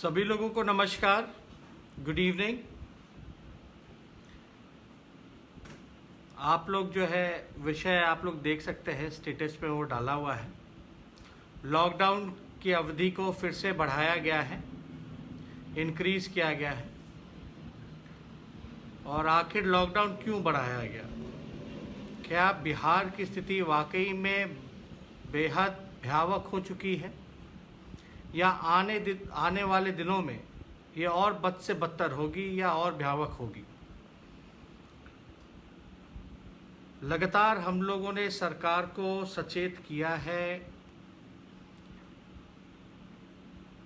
सभी लोगों को नमस्कार, गुड इवनिंग। आप लोग जो है विषय आप लोग देख सकते हैं, स्टेटस पे वो डाला हुआ है। लॉकडाउन की अवधि को फिर से बढ़ाया गया है, इंक्रीज किया गया है। और आखिर लॉकडाउन क्यों बढ़ाया गया? क्या बिहार की स्थिति वाकई में बेहद भयावह हो चुकी है या आने वाले दिनों में ये और बद से बदतर होगी या और भयावह होगी? लगातार हम लोगों ने सरकार को सचेत किया है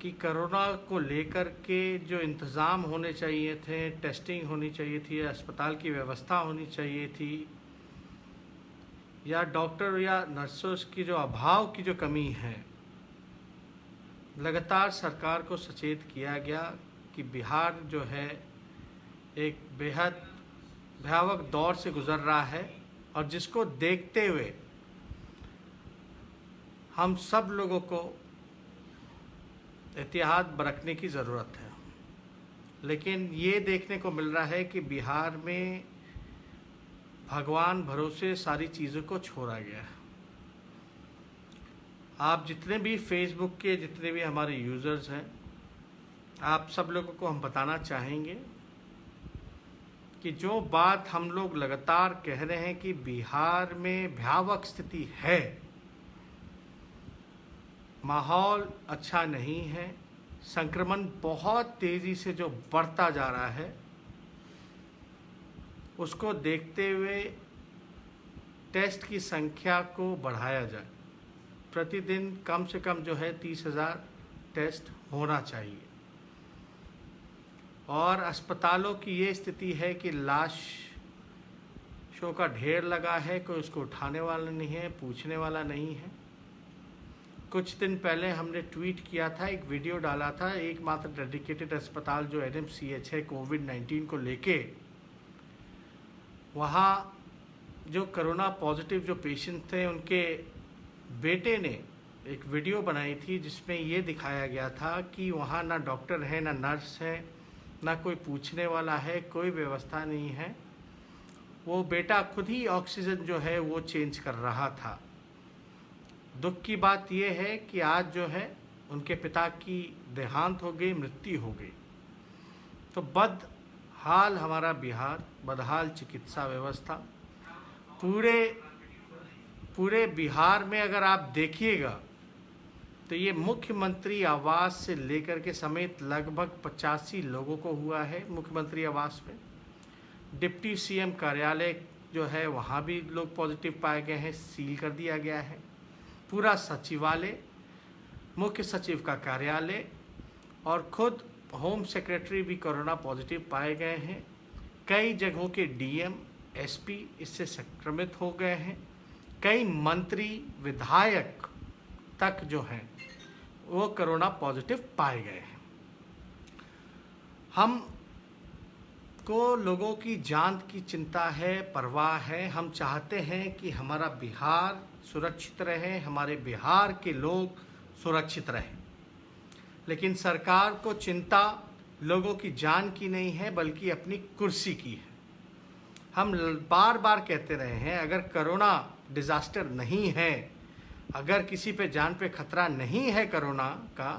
कि कोरोना को लेकर के जो इंतज़ाम होने चाहिए थे, टेस्टिंग होनी चाहिए थी, अस्पताल की व्यवस्था होनी चाहिए थी, या डॉक्टर या नर्सों की जो अभाव की जो कमी है, लगातार सरकार को सचेत किया गया कि बिहार जो है एक बेहद भयावह दौर से गुजर रहा है और जिसको देखते हुए हम सब लोगों को एहतियात बरतने की ज़रूरत है। लेकिन ये देखने को मिल रहा है कि बिहार में भगवान भरोसे सारी चीज़ों को छोड़ा गया है। आप जितने भी फेसबुक के जितने भी हमारे यूज़र्स हैं, आप सब लोगों को हम बताना चाहेंगे कि जो बात हम लोग लगातार कह रहे हैं कि बिहार में भयावह स्थिति है, माहौल अच्छा नहीं है, संक्रमण बहुत तेज़ी से जो बढ़ता जा रहा है, उसको देखते हुए टेस्ट की संख्या को बढ़ाया जाए। प्रतिदिन कम से कम जो है 30,000 टेस्ट होना चाहिए। और अस्पतालों की ये स्थिति है कि लाशों का ढेर लगा है, कोई उसको उठाने वाला नहीं है, पूछने वाला नहीं है। कुछ दिन पहले हमने ट्वीट किया था, एक वीडियो डाला था, एकमात्र डेडिकेटेड अस्पताल जो NMCH है कोविड-19 को लेके, वहाँ जो कोरोना पॉजिटिव जो पेशेंट थे उनके बेटे ने एक वीडियो बनाई थी जिसमें ये दिखाया गया था कि वहाँ ना डॉक्टर है, ना नर्स है, ना कोई पूछने वाला है, कोई व्यवस्था नहीं है। वो बेटा खुद ही ऑक्सीजन जो है वो चेंज कर रहा था। दुख की बात ये है कि आज जो है उनके पिता की देहांत हो गई, मृत्यु हो गई। तो बदहाल हमारा बिहार, बदहाल चिकित्सा व्यवस्था। पूरे बिहार में अगर आप देखिएगा तो ये मुख्यमंत्री आवास से लेकर के समेत लगभग 85 लोगों को हुआ है मुख्यमंत्री आवास में। डिप्टी CM कार्यालय जो है वहाँ भी लोग पॉजिटिव पाए गए हैं, सील कर दिया गया है। पूरा सचिवालय, मुख्य सचिव का कार्यालय और खुद होम सेक्रेटरी भी कोरोना पॉजिटिव पाए गए हैं। कई जगहों के DM, SP इससे संक्रमित हो गए हैं। कई मंत्री, विधायक तक जो हैं वो कोरोना पॉजिटिव पाए गए हैं। हम को लोगों की जान की चिंता है, परवाह है। हम चाहते हैं कि हमारा बिहार सुरक्षित रहे, हमारे बिहार के लोग सुरक्षित रहें। लेकिन सरकार को चिंता लोगों की जान की नहीं है बल्कि अपनी कुर्सी की है। हम बार बार कहते रहे हैं, अगर कोरोना डिज़ास्टर नहीं है, अगर किसी पे जान पे खतरा नहीं है कोरोना का,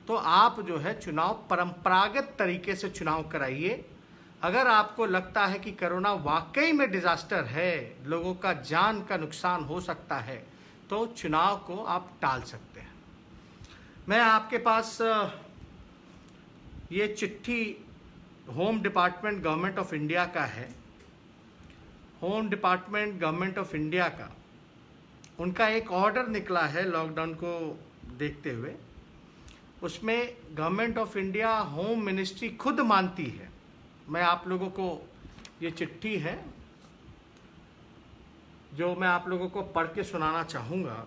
तो आप जो है चुनाव परंपरागत तरीके से चुनाव कराइए। अगर आपको लगता है कि कोरोना वाकई में डिज़ास्टर है, लोगों का जान का नुकसान हो सकता है, तो चुनाव को आप टाल सकते हैं। मैं आपके पास ये चिट्ठी home department government of India का है। Home department government of India का उनका एक ऑर्डर निकला है लॉकडाउन को देखते हुए। उसमें government of India home ministry खुद मानती है। मैं आप लोगों को ये चिट्ठी है जो मैं आप लोगों को पढ़ के सुनाना चाहूँगा।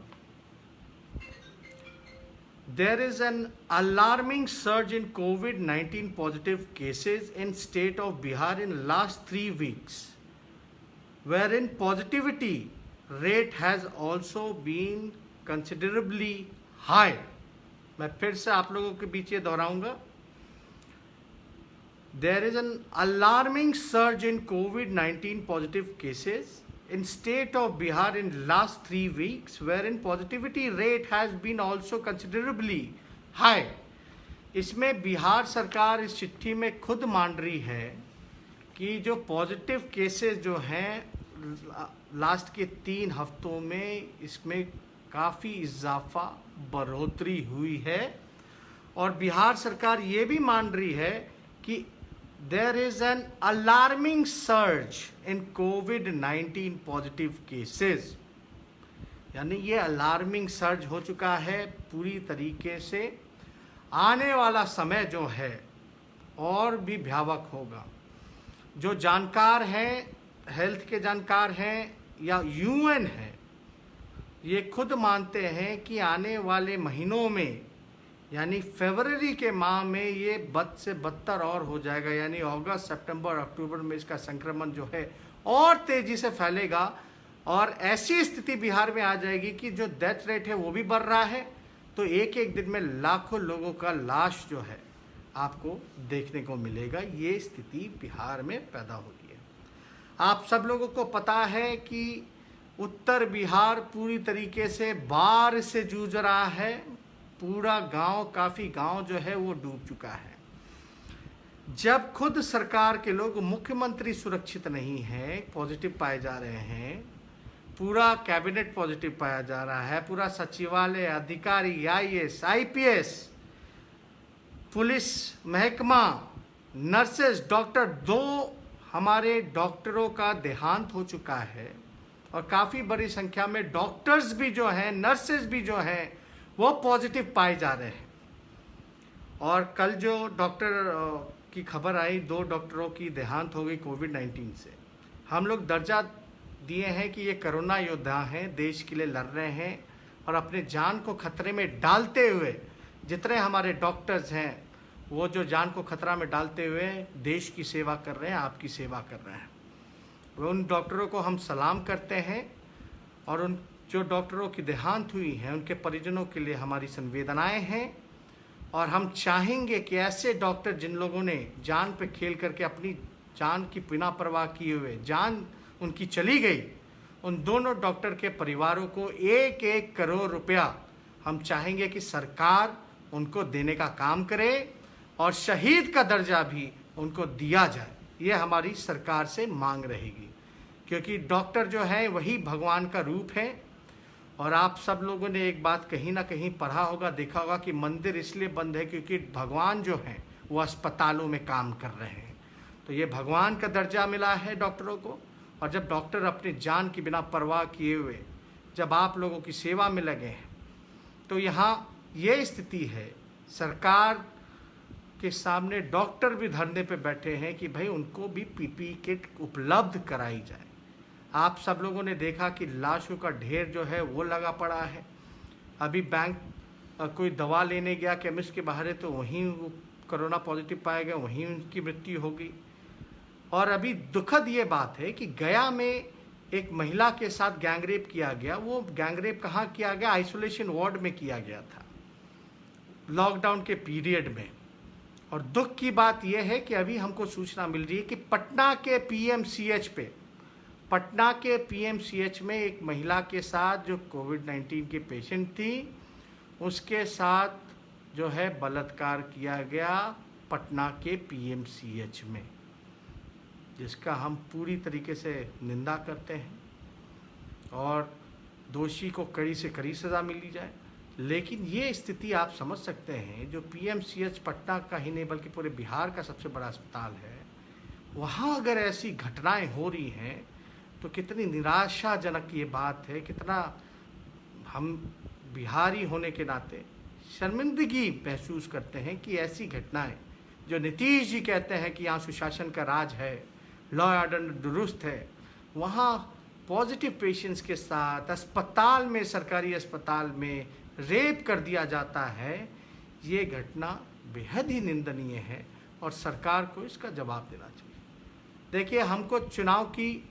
There is an alarming surge in COVID-19 positive cases in state of Bihar in last 3 weeks, wherein positivity rate has also been considerably high. मैं फिर से आप लोगों के बीच ये दोहराऊंगा। There is an alarming surge in COVID-19 positive cases in state of Bihar in last 3 weeks, wherein positivity rate has been also considerably high. इसमें बिहार सरकार इस चिट्ठी में खुद मान रही है कि जो पॉजिटिव केसेस जो हैं लास्ट के 3 हफ्तों में इसमें काफ़ी इजाफा बढ़ोतरी हुई है, और बिहार सरकार ये भी मान रही है कि there is an alarming surge in कोविड-19 पॉजिटिव केसेस, यानी ये अलार्मिंग सर्ज हो चुका है पूरी तरीके से। आने वाला समय जो है और भी भयावह होगा। जो जानकार हैं, हेल्थ के जानकार हैं या यूएन है, ये खुद मानते हैं कि आने वाले महीनों में यानी फरवरी के माह में ये बद से बदतर और हो जाएगा, यानी अगस्त, सितंबर, अक्टूबर में इसका संक्रमण जो है और तेजी से फैलेगा, और ऐसी स्थिति बिहार में आ जाएगी कि जो डेथ रेट है वो भी बढ़ रहा है, तो एक एक दिन में लाखों लोगों का लाश जो है आपको देखने को मिलेगा। ये स्थिति बिहार में पैदा हो रही है। आप सब लोगों को पता है कि उत्तर बिहार पूरी तरीके से बाढ़ से जूझ रहा है। पूरा गांव, काफ़ी गांव जो है वो डूब चुका है। जब खुद सरकार के लोग, मुख्यमंत्री सुरक्षित नहीं है, पॉजिटिव पाए जा रहे हैं, पूरा कैबिनेट पॉजिटिव पाया जा रहा है, पूरा सचिवालय, अधिकारी, आईएएस, आईपीएस, पुलिस महकमा, नर्सेस, डॉक्टर, 2 हमारे डॉक्टरों का देहांत हो चुका है, और काफ़ी बड़ी संख्या में डॉक्टर्स भी जो हैं, नर्सेस भी जो हैं, वो पॉजिटिव पाए जा रहे हैं। और कल जो डॉक्टर की खबर आई, 2 डॉक्टरों की देहांत हो गई कोविड-19 से। हम लोग दर्जा दिए हैं कि ये कोरोना योद्धा हैं, देश के लिए लड़ रहे हैं, और अपने जान को खतरे में डालते हुए जितने हमारे डॉक्टर्स हैं वो जो जान को खतरा में डालते हुए देश की सेवा कर रहे हैं, आपकी सेवा कर रहे हैं। उन डॉक्टरों को हम सलाम करते हैं, और उन जो डॉक्टरों की देहांत हुई है उनके परिजनों के लिए हमारी संवेदनाएं हैं। और हम चाहेंगे कि ऐसे डॉक्टर जिन लोगों ने जान पे खेल करके अपनी जान की बिना परवाह किए हुए जान उनकी चली गई, उन दोनों डॉक्टर के परिवारों को 1-1 करोड़ रुपया हम चाहेंगे कि सरकार उनको देने का काम करे, और शहीद का दर्जा भी उनको दिया जाए। ये हमारी सरकार से मांग रहेगी, क्योंकि डॉक्टर जो है वही भगवान का रूप है। और आप सब लोगों ने एक बात कहीं ना कहीं पढ़ा होगा, देखा होगा कि मंदिर इसलिए बंद है क्योंकि भगवान जो हैं वो अस्पतालों में काम कर रहे हैं। तो ये भगवान का दर्जा मिला है डॉक्टरों को, और जब डॉक्टर अपनी जान की बिना परवाह किए हुए जब आप लोगों की सेवा में लगे हैं, तो यहाँ ये स्थिति है। सरकार के सामने डॉक्टर भी धरने पे बैठे हैं कि भाई उनको भी पीपीई किट उपलब्ध कराई जाए। आप सब लोगों ने देखा कि लाशों का ढेर जो है वो लगा पड़ा है। अभी बैंक कोई दवा लेने गया केमिस्ट के बाहर, तो वहीं वो कोरोना पॉजिटिव पाया गया, वहीं उनकी मृत्यु हो गई। और अभी दुखद ये बात है कि गया में एक महिला के साथ गैंगरेप किया गया। वो गैंगरेप कहाँ किया गया? आइसोलेशन वार्ड में किया गया था, लॉकडाउन के पीरियड में। और दुख की बात यह है कि अभी हमको सूचना मिल रही है कि पटना के पीएमसीएच में एक महिला के साथ जो कोविड-19 के पेशेंट थी, उसके साथ जो है बलात्कार किया गया पटना के पीएमसीएच में, जिसका हम पूरी तरीके से निंदा करते हैं, और दोषी को कड़ी से कड़ी सज़ा मिली जाए। लेकिन ये स्थिति आप समझ सकते हैं, जो पीएमसीएच पटना का ही नहीं बल्कि पूरे बिहार का सबसे बड़ा अस्पताल है, वहाँ अगर ऐसी घटनाएं हो रही हैं तो कितनी निराशाजनक ये बात है। कितना हम बिहारी होने के नाते शर्मिंदगी महसूस करते हैं कि ऐसी घटनाएं, जो नीतीश जी कहते हैं कि यहाँ सुशासन का राज है, लॉ एंड ऑर्डर दुरुस्त है, वहाँ पॉजिटिव पेशेंट्स के साथ अस्पताल में, सरकारी अस्पताल में रेप कर दिया जाता है। ये घटना बेहद ही निंदनीय है, और सरकार को इसका जवाब देना चाहिए। देखिए, हमको चुनाव की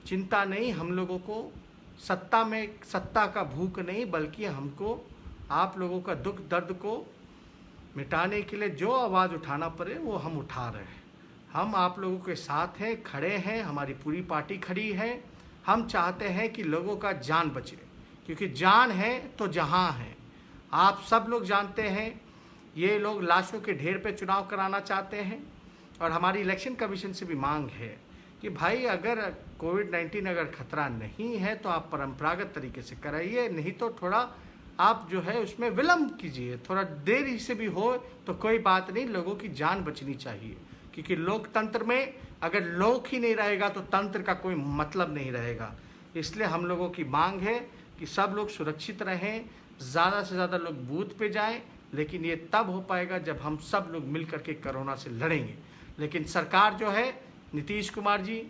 चिंता नहीं, हम लोगों को सत्ता का भूख नहीं, बल्कि हमको आप लोगों का दुख दर्द को मिटाने के लिए जो आवाज़ उठाना पड़े वो हम उठा रहे हैं। हम आप लोगों के साथ हैं, खड़े हैं, हमारी पूरी पार्टी खड़ी है। हम चाहते हैं कि लोगों का जान बचे, क्योंकि जान है तो जहां है। आप सब लोग जानते हैं ये लोग लाशों के ढेर पे चुनाव कराना चाहते हैं, और हमारी इलेक्शन कमीशन से भी मांग है कि भाई अगर कोविड-19 अगर खतरा नहीं है तो आप परंपरागत तरीके से कराइए, नहीं तो थोड़ा आप जो है उसमें विलम्ब कीजिए, थोड़ा देरी से भी हो तो कोई बात नहीं, लोगों की जान बचनी चाहिए। क्योंकि लोकतंत्र में अगर लोक ही नहीं रहेगा तो तंत्र का कोई मतलब नहीं रहेगा। इसलिए हम लोगों की मांग है कि सब लोग सुरक्षित रहें, ज़्यादा से ज़्यादा लोग बूथ पे जाएं, लेकिन ये तब हो पाएगा जब हम सब लोग मिल करके कोरोना से लड़ेंगे। लेकिन सरकार जो है, नीतीश कुमार जी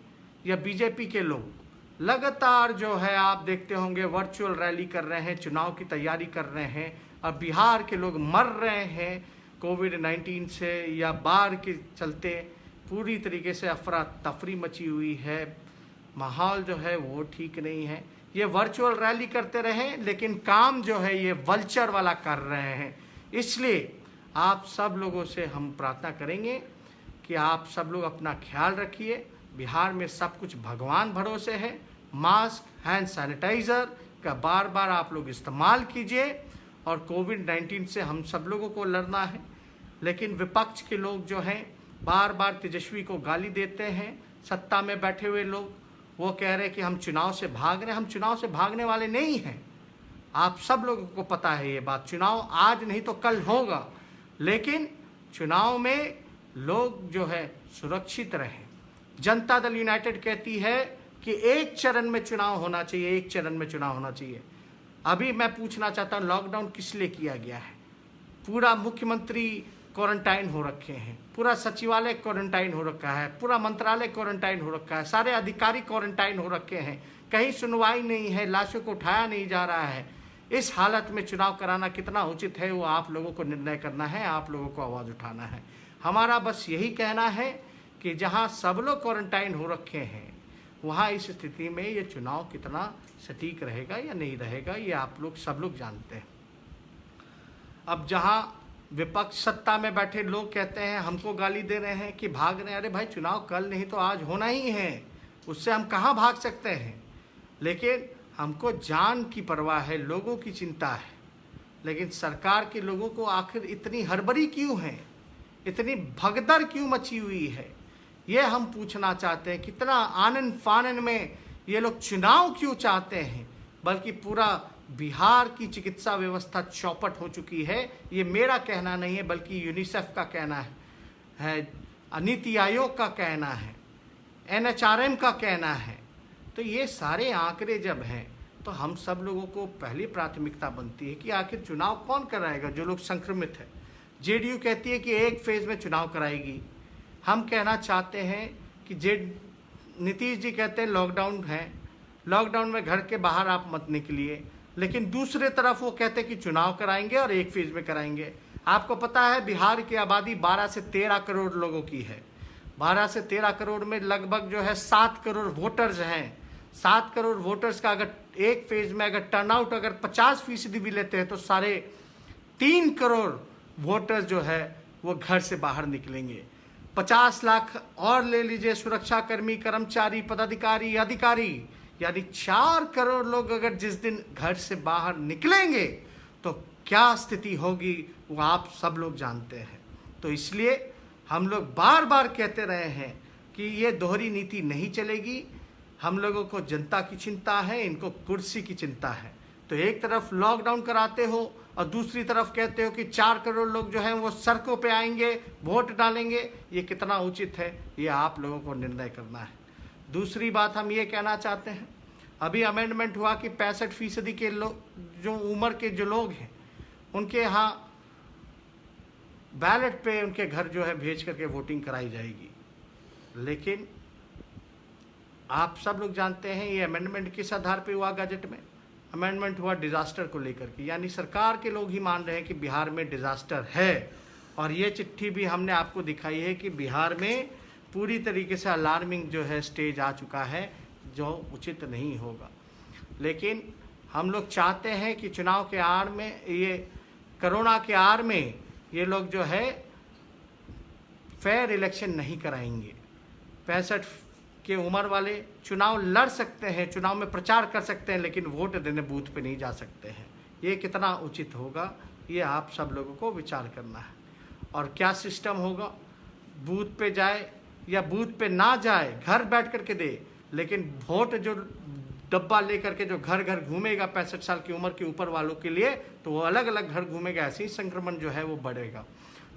या बीजेपी के लोग लगातार जो है आप देखते होंगे वर्चुअल रैली कर रहे हैं, चुनाव की तैयारी कर रहे हैं, और बिहार के लोग मर रहे हैं कोविड-19 से या बाढ़ के चलते। पूरी तरीके से अफरा तफरी मची हुई है, माहौल जो है वो ठीक नहीं है। ये वर्चुअल रैली करते रहे, लेकिन काम जो है ये वल्चर वाला कर रहे हैं। इसलिए आप सब लोगों से हम प्रार्थना करेंगे कि आप सब लोग अपना ख्याल रखिए। बिहार में सब कुछ भगवान भरोसे है। मास्क, हैंड सैनिटाइज़र का बार बार आप लोग इस्तेमाल कीजिए, और कोविड-19 से हम सब लोगों को लड़ना है। लेकिन विपक्ष के लोग जो हैं बार बार तेजस्वी को गाली देते हैं। सत्ता में बैठे हुए लोग वो कह रहे हैं कि हम चुनाव से भाग रहे हैं। हम चुनाव से भागने वाले नहीं हैं, आप सब लोगों को पता है ये बात। चुनाव आज नहीं तो कल होगा, लेकिन चुनाव में लोग जो है सुरक्षित रहें। जनता दल यूनाइटेड कहती है कि एक चरण में चुनाव होना चाहिए, एक चरण में चुनाव होना चाहिए। अभी मैं पूछना चाहता हूँ, लॉकडाउन किस लिए किया गया है? पूरा मुख्यमंत्री क्वारंटाइन हो रखे हैं, पूरा सचिवालय क्वारंटाइन हो रखा है, पूरा मंत्रालय क्वारंटाइन हो रखा है, सारे अधिकारी क्वारंटाइन हो रखे हैं, कहीं सुनवाई नहीं है, लाशों को उठाया नहीं जा रहा है। इस हालत में चुनाव कराना कितना उचित है वो आप लोगों को निर्णय करना है, आप लोगों को आवाज़ उठाना है। हमारा बस यही कहना है कि जहां सब लोग क्वारंटाइन हो रखे हैं वहां इस स्थिति में ये चुनाव कितना सटीक रहेगा या नहीं रहेगा ये आप लोग सब लोग जानते हैं। अब जहां विपक्ष सत्ता में बैठे लोग कहते हैं, हमको गाली दे रहे हैं कि भाग रहे हैं, अरे भाई चुनाव कल नहीं तो आज होना ही है, उससे हम कहाँ भाग सकते हैं। लेकिन हमको जान की परवाह है, लोगों की चिंता है। लेकिन सरकार के लोगों को आखिर इतनी हड़बड़ी क्यों है, इतनी भगदड़ क्यों मची हुई है, ये हम पूछना चाहते हैं। कितना आनन फानन में ये लोग चुनाव क्यों चाहते हैं, बल्कि पूरा बिहार की चिकित्सा व्यवस्था चौपट हो चुकी है। ये मेरा कहना नहीं है, बल्कि यूनिसेफ का कहना है, नीति आयोग का कहना है, NHRM का कहना है। तो ये सारे आंकड़े जब हैं तो हम सब लोगों को पहली प्राथमिकता बनती है कि आखिर चुनाव कौन कराएगा, जो लोग संक्रमित है। जेडीयू कहती है कि एक फेज में चुनाव कराएगी। हम कहना चाहते हैं कि नीतीश जी कहते हैं लॉकडाउन है, लॉकडाउन में घर के बाहर आप मत निकलिए, लेकिन दूसरे तरफ वो कहते हैं कि चुनाव कराएंगे और एक फेज में कराएंगे। आपको पता है बिहार की आबादी 12 से 13 करोड़ लोगों की है। 12 से 13 करोड़ में लगभग जो है 7 करोड़ वोटर्स हैं। 7 करोड़ वोटर्स का अगर एक फेज में अगर टर्नआउट अगर 50% भी लेते हैं तो 3.5 करोड़ वोटर्स जो है वो घर से बाहर निकलेंगे। 50 लाख और ले लीजिए सुरक्षाकर्मी, कर्मचारी, पदाधिकारी, अधिकारी, यानी 4 करोड़ लोग अगर जिस दिन घर से बाहर निकलेंगे तो क्या स्थिति होगी वो आप सब लोग जानते हैं। तो इसलिए हम लोग बार बार कहते रहे हैं कि ये दोहरी नीति नहीं चलेगी। हम लोगों को जनता की चिंता है, इनको कुर्सी की चिंता है। तो एक तरफ लॉकडाउन कराते हो और दूसरी तरफ कहते हो कि 4 करोड़ लोग जो हैं वो सड़कों पे आएंगे, वोट डालेंगे। ये कितना उचित है ये आप लोगों को निर्णय करना है। दूसरी बात हम ये कहना चाहते हैं, अभी अमेंडमेंट हुआ कि 65% के लोग जो उम्र के जो लोग हैं उनके यहाँ बैलेट पे उनके घर जो है भेज करके वोटिंग कराई जाएगी। लेकिन आप सब लोग जानते हैं ये अमेंडमेंट किस आधार पे हुआ। गजट में अमेंडमेंट हुआ डिज़ास्टर को लेकर के, यानी सरकार के लोग ही मान रहे हैं कि बिहार में डिज़ास्टर है। और ये चिट्ठी भी हमने आपको दिखाई है कि बिहार में पूरी तरीके से अलार्मिंग जो है स्टेज आ चुका है, जो उचित नहीं होगा। लेकिन हम लोग चाहते हैं कि चुनाव के आड़ में, ये कोरोना के आड़ में ये लोग जो है फेयर इलेक्शन नहीं कराएंगे। 65 के उम्र वाले चुनाव लड़ सकते हैं, चुनाव में प्रचार कर सकते हैं, लेकिन वोट देने बूथ पे नहीं जा सकते हैं। ये कितना उचित होगा, ये आप सब लोगों को विचार करना है। और क्या सिस्टम होगा, बूथ पे जाए या बूथ पे ना जाए, घर बैठ कर के दे, लेकिन वोट जो डब्बा लेकर के जो घर घर घूमेगा 65 साल की उम्र के ऊपर वालों के लिए, तो वो अलग अलग घर घूमेगा, ऐसे ही संक्रमण जो है वो बढ़ेगा।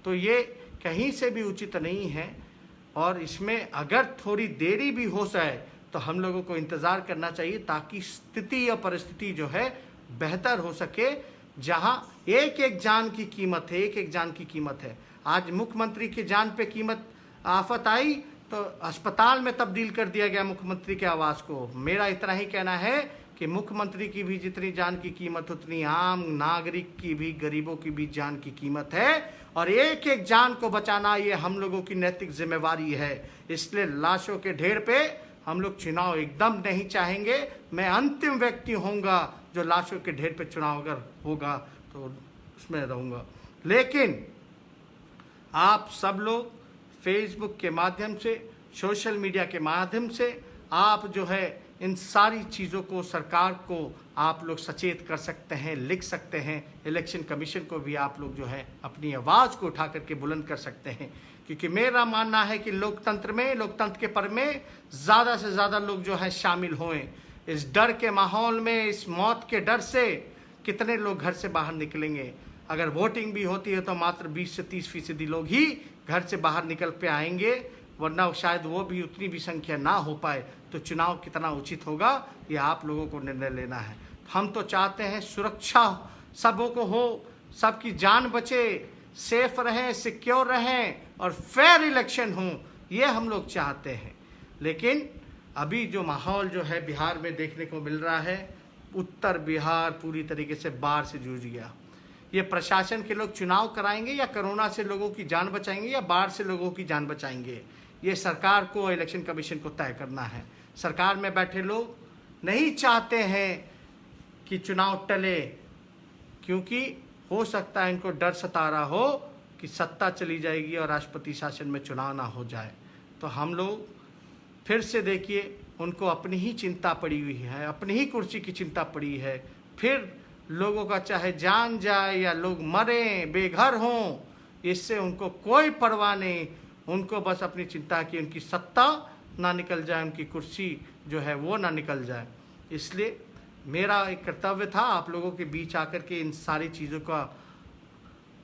तो ये कहीं से भी उचित नहीं है। और इसमें अगर थोड़ी देरी भी हो जाए तो हम लोगों को इंतज़ार करना चाहिए, ताकि स्थिति या परिस्थिति जो है बेहतर हो सके, जहां एक एक जान की कीमत है, एक एक जान की कीमत है। आज मुख्यमंत्री की जान पे कीमत आफत आई तो अस्पताल में तब्दील कर दिया गया मुख्यमंत्री के आवास को। मेरा इतना ही कहना है कि मुख्यमंत्री की भी जितनी जान की कीमत, उतनी आम नागरिक की भी, गरीबों की भी जान की कीमत है। और एक एक जान को बचाना ये हम लोगों की नैतिक जिम्मेवारी है। इसलिए लाशों के ढेर पे हम लोग चुनाव एकदम नहीं चाहेंगे। मैं अंतिम व्यक्ति होऊंगा जो लाशों के ढेर पे चुनाव अगर होगा तो उसमें रहूंगा। लेकिन आप सब लोग फेसबुक के माध्यम से, सोशल मीडिया के माध्यम से आप जो है इन सारी चीज़ों को, सरकार को आप लोग सचेत कर सकते हैं, लिख सकते हैं। इलेक्शन कमीशन को भी आप लोग जो है अपनी आवाज़ को उठा करके बुलंद कर सकते हैं। क्योंकि मेरा मानना है कि लोकतंत्र में, लोकतंत्र के पर्व में ज़्यादा से ज़्यादा लोग जो है शामिल हों। इस डर के माहौल में, इस मौत के डर से कितने लोग घर से बाहर निकलेंगे। अगर वोटिंग भी होती है तो मात्र 20 से 30% लोग ही घर से बाहर निकल पे आएंगे, वरना शायद वो भी उतनी भी संख्या ना हो पाए। तो चुनाव कितना उचित होगा, ये आप लोगों को निर्णय लेना है। हम तो चाहते हैं सुरक्षा सबों को हो, सबकी जान बचे, सेफ रहें, सिक्योर रहें और फेयर इलेक्शन हो, ये हम लोग चाहते हैं। लेकिन अभी जो माहौल जो है बिहार में देखने को मिल रहा है, उत्तर बिहार पूरी तरीके से बाढ़ से जूझ गया। ये प्रशासन के लोग चुनाव कराएंगे या कोरोना से लोगों की जान बचाएंगे या बाढ़ से लोगों की जान बचाएंगे, ये सरकार को, इलेक्शन कमीशन को तय करना है। सरकार में बैठे लोग नहीं चाहते हैं कि चुनाव टले, क्योंकि हो सकता है इनको डर सता रहा हो कि सत्ता चली जाएगी और राष्ट्रपति शासन में चुनाव ना हो जाए। तो हम लोग फिर से देखिए, उनको अपनी ही चिंता पड़ी हुई है, अपनी ही कुर्सी की चिंता पड़ी है। फिर लोगों का चाहे जान जाए या लोग मरें, बेघर हों, इससे उनको कोई परवाह नहीं। उनको बस अपनी चिंता की उनकी सत्ता ना निकल जाए, उनकी कुर्सी जो है वो ना निकल जाए। इसलिए मेरा एक कर्तव्य था आप लोगों के बीच आकर के इन सारी चीज़ों का,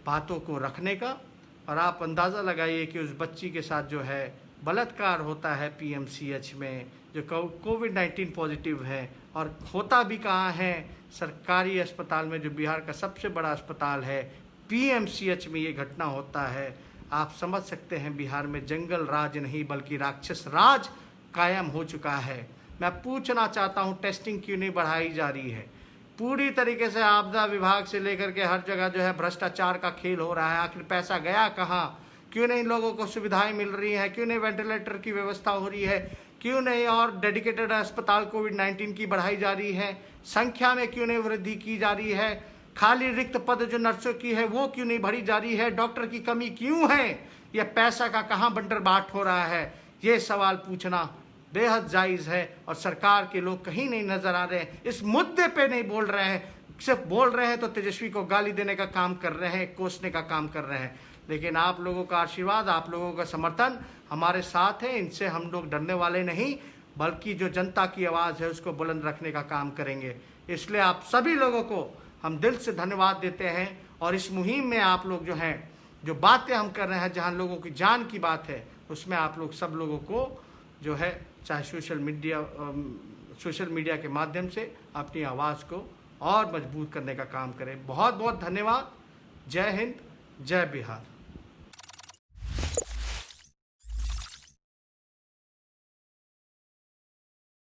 बातों को रखने का। और आप अंदाज़ा लगाइए कि उस बच्ची के साथ जो है बलात्कार होता है पीएमसीएच में, जो कोविड-19 पॉजिटिव है, और होता भी कहाँ है, सरकारी अस्पताल में, जो बिहार का सबसे बड़ा अस्पताल है, पीएमसीएच में ये घटना होता है। आप समझ सकते हैं बिहार में जंगल राज नहीं बल्कि राक्षस राज कायम हो चुका है। मैं पूछना चाहता हूं, टेस्टिंग क्यों नहीं बढ़ाई जा रही है? पूरी तरीके से आपदा विभाग से लेकर के हर जगह जो है भ्रष्टाचार का खेल हो रहा है। आखिर पैसा गया कहाँ? क्यों नहीं लोगों को सुविधाएं मिल रही हैं? क्यों नहीं वेंटिलेटर की व्यवस्था हो रही है? क्यों नहीं और डेडिकेटेड अस्पताल कोविड-19 की बढ़ाई जा रही है? संख्या में क्यों नहीं वृद्धि की जा रही है? खाली रिक्त पद जो नर्सों की है वो क्यों नहीं भरी जा रही है? डॉक्टर की कमी क्यों है? यह पैसा का कहाँ बंटर बाट हो रहा है? ये सवाल पूछना बेहद जायज़ है। और सरकार के लोग कहीं नहीं नजर आ रहे हैं, इस मुद्दे पे नहीं बोल रहे हैं। सिर्फ बोल रहे हैं तो तेजस्वी को गाली देने का काम कर रहे हैं, कोसने का काम कर रहे हैं। लेकिन आप लोगों का आशीर्वाद, आप लोगों का समर्थन हमारे साथ है। इनसे हम लोग डरने वाले नहीं, बल्कि जो जनता की आवाज़ है उसको बुलंद रखने का काम करेंगे। इसलिए आप सभी लोगों को हम दिल से धन्यवाद देते हैं। और इस मुहिम में आप लोग जो हैं, जो बातें हम कर रहे हैं, जहां लोगों की जान की बात है, उसमें आप लोग सब लोगों को जो है, चाहे सोशल मीडिया के माध्यम से अपनी आवाज़ को और मजबूत करने का काम करें। बहुत बहुत धन्यवाद। जय हिंद, जय बिहार।